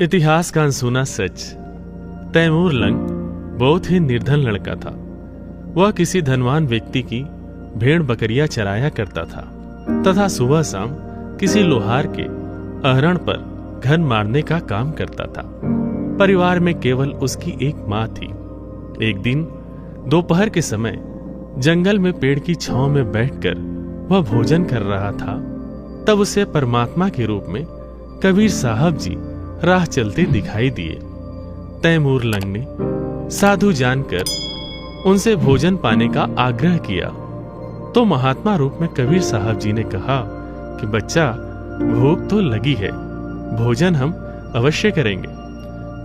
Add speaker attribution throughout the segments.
Speaker 1: इतिहास का अनसुना सच। तैमूर लंग बहुत ही निर्धन लड़का था। वह किसी धनवान व्यक्ति की भेड़ बकरियां चराया करता था तथा सुबह शाम किसी लोहार के अहरण पर घन मारने का काम करता था। परिवार में केवल उसकी एक माँ थी। एक दिन दोपहर के समय जंगल में पेड़ की छांव में बैठकर वह भोजन कर रहा था, तब उसे परमात्मा के रूप में कबीर साहब जी राह चलते दिखाई दिए। तैमूर लंग ने साधु जानकर उनसे भोजन पाने का आग्रह किया तो महात्मा रूप में कबीर साहब जी ने कहा कि बच्चा, भूख तो लगी है, भोजन हम अवश्य करेंगे।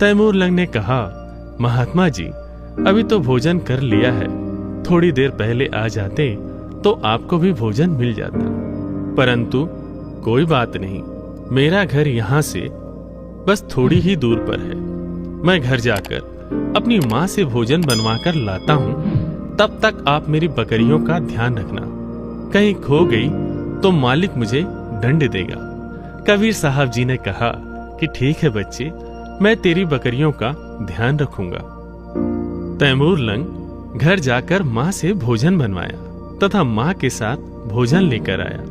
Speaker 1: तैमूर लंग ने कहा, महात्मा जी, अभी तो भोजन कर लिया है, थोड़ी देर पहले आ जाते तो आपको भी भोजन मिल जाता। परंतु कोई बात नहीं, मेरा घर यहाँ से बस थोड़ी ही दूर पर है। मैं घर जाकर अपनी माँ से भोजन बनवाकर लाता हूँ, तब तक आप मेरी बकरियों का ध्यान रखना। कहीं खो गई तो मालिक मुझे दंड देगा। कबीर साहब जी ने कहा कि ठीक है बच्चे, मैं तेरी बकरियों का ध्यान रखूंगा। तैमूर लंग घर जाकर माँ से भोजन बनवाया तथा माँ के साथ भोजन लेकर आया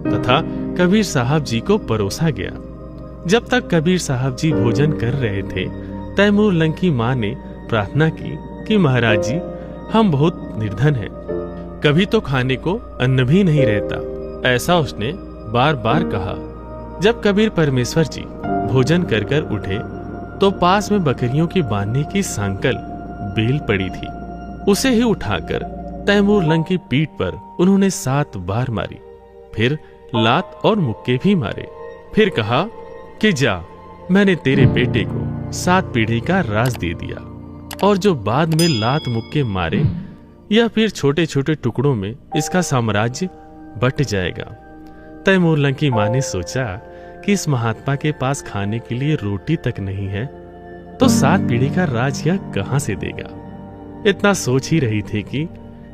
Speaker 1: तथा कबीर साहब जी को परोसा गया। जब तक कबीर साहब जी भोजन कर रहे थे, तैमूर लंग की माँ ने प्रार्थना की कि महाराज जी, हम बहुत निर्धन हैं, कभी तो खाने को अन्न भी नहीं रहता। ऐसा उसने बार बार कहा। जब कबीर परमेश्वर जी भोजन कर कर उठे तो पास में बकरियों की बांधने की सांकल बेल पड़ी थी। उसे ही उठाकर तैमूर लंग की पीठ पर उन्होंने 7 बार मारी, फिर लात और मुक्के भी मारे। फिर कहा कि जा, मैंने तेरे बेटे को 7 पीढ़ी का राज दे दिया, और जो बाद में लात मुक्के मारे या फिर छोटे छोटे टुकड़ों में इसका साम्राज्य बट जाएगा। तैमूर लंग की माँ ने सोचा कि इस महात्मा के पास खाने के लिए रोटी तक नहीं है, तो 7 पीढ़ी का राज यह कहां से देगा। इतना सोच ही रही थी कि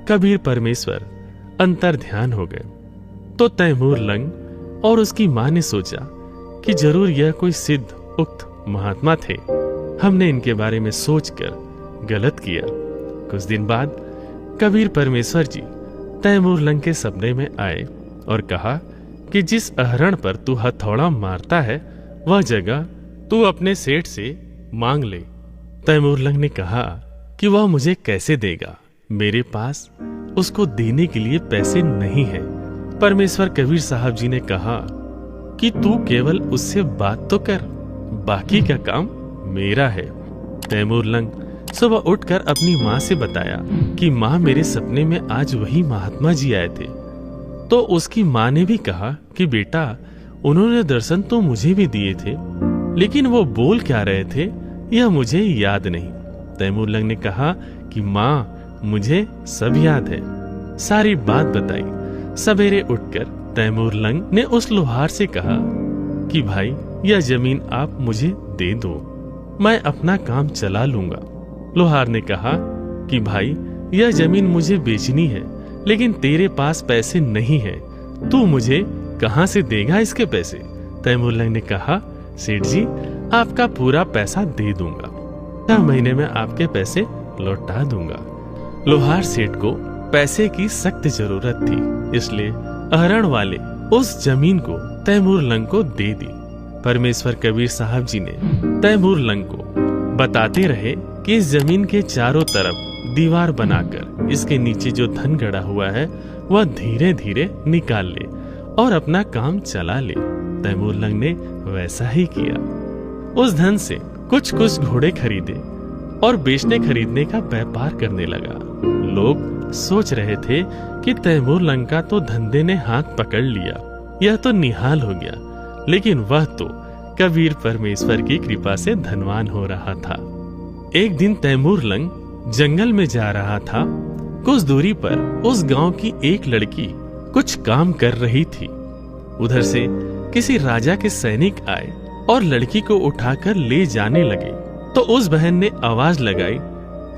Speaker 1: कबीर परमेश्वर अंतर ध्यान हो गए। तो तैमूर लंग और उसकी माँ ने सोचा कि जरूर यह कोई सिद्ध उक्त महात्मा थे, हमने इनके बारे में सोचकर गलत किया। कुछ दिन बाद कबीर परमेश्वर जी तैमूर लंग के सपने में आए और कहा कि जिस अहरण पर तू हथौड़ा मारता है, वह जगह तू अपने सेठ से मांग ले। तैमूर लंग ने कहा कि वह मुझे कैसे देगा, मेरे पास उसको देने के लिए पैसे नहीं है। परमेश्वर कबीर साहब जी ने कहा कि तू केवल उससे बात तो कर, बाकी का काम मेरा है। तैमूर लंग सुबह उठकर अपनी माँ से बताया कि माँ, मेरे सपने में आज वही महात्मा जी आए थे। तो उसकी माँ ने भी कहा कि बेटा, उन्होंने दर्शन तो मुझे भी दिए थे, लेकिन वो बोल क्या रहे थे यह मुझे याद नहीं। तैमूर लंग ने कहा कि माँ, मुझे सब याद है। सारी बात बताई। सवेरे उठकर तैमूर लंग ने उस लोहार से कहा कि भाई, यह जमीन आप मुझे दे दो, मैं अपना काम चला लूंगा। लोहार ने कहा कि भाई, यह जमीन मुझे बेचनी है, लेकिन तेरे पास पैसे नहीं है, तू मुझे कहां से देगा इसके पैसे। तैमूर लंग ने कहा, सेठ जी, आपका पूरा पैसा दे दूंगा, 6 महीने में आपके पैसे लौटा दूंगा। लोहार सेठ को पैसे की सख्त जरूरत थी, इसलिए अहरण वाले उस जमीन को तैमूर लंग को दे दी। परमेश्वर कबीर साहब जी ने तैमूर लंग को बताते रहे कि इस जमीन के चारों तरफ दीवार बनाकर इसके नीचे जो धन गड़ा हुआ है वह धीरे धीरे निकाल ले और अपना काम चला ले। तैमूर लंग ने वैसा ही किया। उस धन से कुछ कुछ घोड़े खरीदे और बेचने खरीदने का व्यापार करने लगा। लोग सोच रहे थे कि तैमूर लंग का तो धंधे ने हाथ पकड़ लिया, यह तो निहाल हो गया, लेकिन वह तो कबीर परमेश्वर की कृपा से धनवान हो रहा था। एक दिन तैमूर लंग जंगल में जा रहा था। कुछ दूरी पर उस गांव की एक लड़की कुछ काम कर रही थी। उधर से किसी राजा के सैनिक आए और लड़की को उठाकर ले जाने लगे। तो उस बहन ने आवाज लगाई,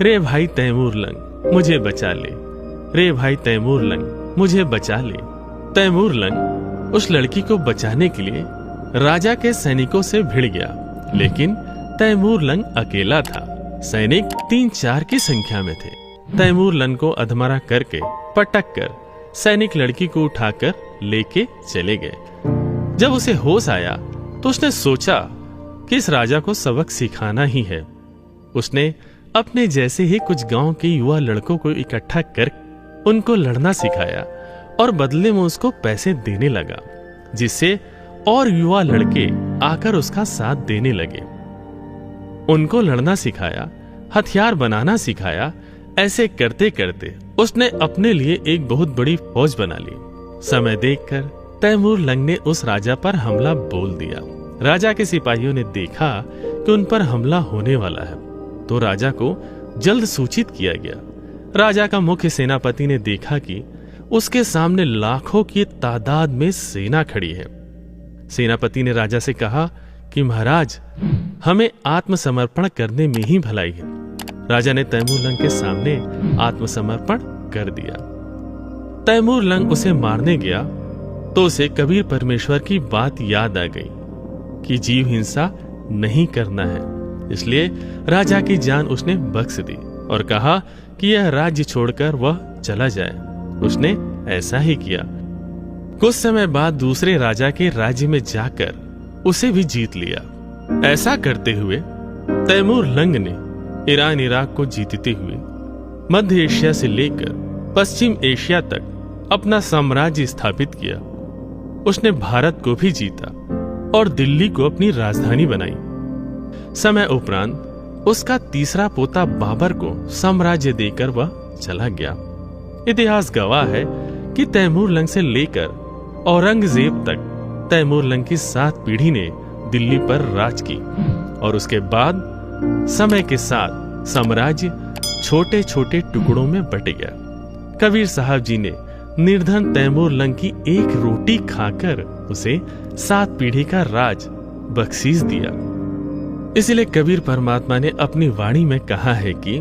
Speaker 1: रे भाई तैमूर लंग, मुझे बचा ले, रे भाई तैमूर लंग, मुझे बचा ले। तैमूर लंग उस लड़की को बचाने के लिए राजा के सैनिकों से भिड़ गया लेकिन तैमूर लंग अकेला था। सैनिक 3-4 की संख्या में थे। तैमूर लंग को अधमरा करके पटक कर सैनिक लड़की को उठाकर लेके चले गए। जब उसे होश आया तो उसने सोचा कि इस राजा को सबक सिखाना ही है। उसने अपने जैसे ही कुछ गांव के युवा लड़कों को इकट्ठा कर उनको लड़ना सिखाया और बदले में उसको पैसे देने लगा, जिससे और युवा लड़के आकर उसका साथ देने लगे। उनको लड़ना सिखाया, हथियार बनाना सिखाया। ऐसे करते करते उसने अपने लिए एक बहुत बड़ी फौज बना ली। समय देखकर तैमूर लंग ने उस राजा पर हमला बोल दिया। राजा के सिपाहियों ने देखा कि उन पर हमला होने वाला है, तो राजा को जल्द सूचित किया गया। राजा का मुख्य सेनापति ने देखा कि उसके सामने लाखों की तादाद में सेना खड़ी है। सेनापति ने राजा से कहा कि महाराज, हमें आत्मसमर्पण करने में ही भलाई है। राजा ने तैमूर लंग के सामने आत्मसमर्पण कर दिया। तैमूर लंग उसे मारने गया तो उसे कबीर परमेश्वर की बात याद आ गई कि जीव हिंसा नहीं करना है। इसलिए राजा की जान उसने बख्श दी और कहा कि यह राज्य छोड़कर वह चला जाए। उसने ऐसा ही किया। कुछ समय बाद दूसरे राजा के राज्य में जाकर उसे भी जीत लिया। ऐसा करते हुए तैमूर लंग ने ईरान इराक को जीतते हुए मध्य एशिया से लेकर पश्चिम एशिया तक अपना साम्राज्य स्थापित किया। उसने भारत को भी जीता और दिल्ली को अपनी राजधानी बनाई। समय उपरांत उसका तीसरा पोता बाबर को साम्राज्य देकर वह चला गया। इतिहास गवाह है कि तैमूर लंग से लेकर औरंगजेब तक तैमूर लंग की 7 पीढ़ी ने दिल्ली पर राज की और उसके बाद समय के साथ साम्राज्य छोटे छोटे टुकड़ों में बट गया। कबीर साहब जी ने निर्धन तैमूर लंग की एक रोटी खाकर उसे 7 पीढ़ी का राज बख्शीश दिया। इसलिए कबीर परमात्मा ने अपनी वाणी में कहा है कि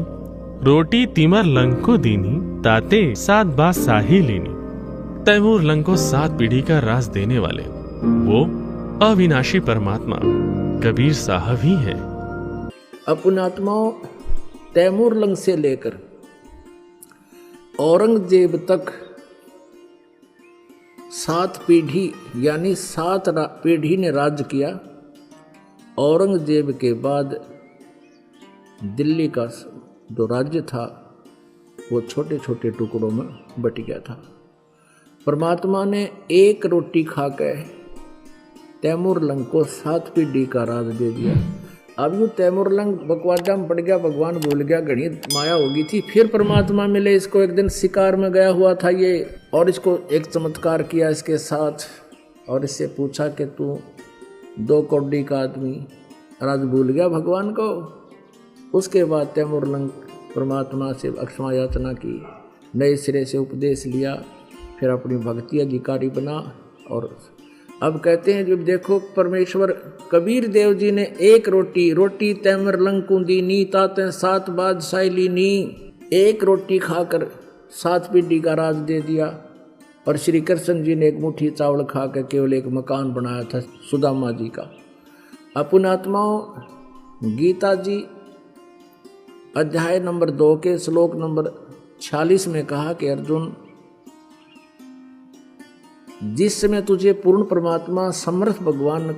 Speaker 1: रोटी तिमर लंग को दीनी, ताते 7 बात साही लेनी। तैमूर लंग को 7 पीढ़ी का राज देने वाले वो अविनाशी परमात्मा कबीर साहब ही है।
Speaker 2: अपनात्माओं, तैमूर लंग से लेकर औरंगजेब तक 7 पीढ़ी यानी 7 पीढ़ी ने राज्य किया। औरंगजेब के बाद दिल्ली का जो राज्य था वो छोटे छोटे टुकड़ों में बट गया था। परमात्मा ने एक रोटी खाकर तैमूर लंग को 7 पीढ़ी का राज दे दिया। अब यूँ तैमूर लंग बकवादा में पड़ गया, भगवान भूल गया, घनी माया होगी थी। फिर परमात्मा मिले इसको। एक दिन शिकार में गया हुआ था ये, और इसको एक चमत्कार किया इसके साथ और इससे पूछा कि तू 2 कौड़ी का आदमी, राज भूल गया भगवान को। उसके बाद तैमूर लंग परमात्मा से क्षमा याचना की, नए सिरे से उपदेश लिया, फिर अपनी भक्ति अधिकारी बना। और अब कहते हैं जब देखो परमेश्वर कबीर देव जी ने एक रोटी तैमूर लंग को दीनी, ताते 7 बादशाही लीनी। एक रोटी खाकर 7 पीढ़ी का राज दे दिया। और श्री कृष्ण जी ने एक मुट्ठी चावल खाकर केवल एक मकान बनाया था सुदामा जी का। अपनात्माओं, गीता जी अध्याय नंबर 2 के श्लोक नंबर 46 में कहा कि अर्जुन, जिस समय तुझे पूर्ण परमात्मा समर्थ भगवान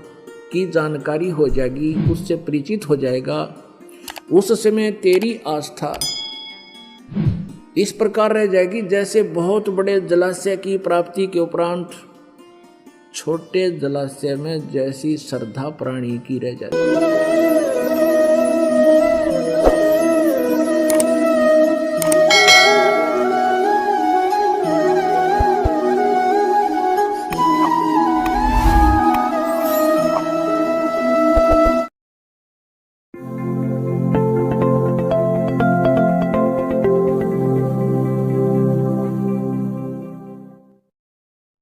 Speaker 2: की जानकारी हो जाएगी, उससे परिचित हो जाएगा, उस समय तेरी आस्था इस प्रकार रह जाएगी जैसे बहुत बड़े जलाशय की प्राप्ति के उपरांत छोटे जलाशय में जैसी श्रद्धा प्राणी की रह जाती है।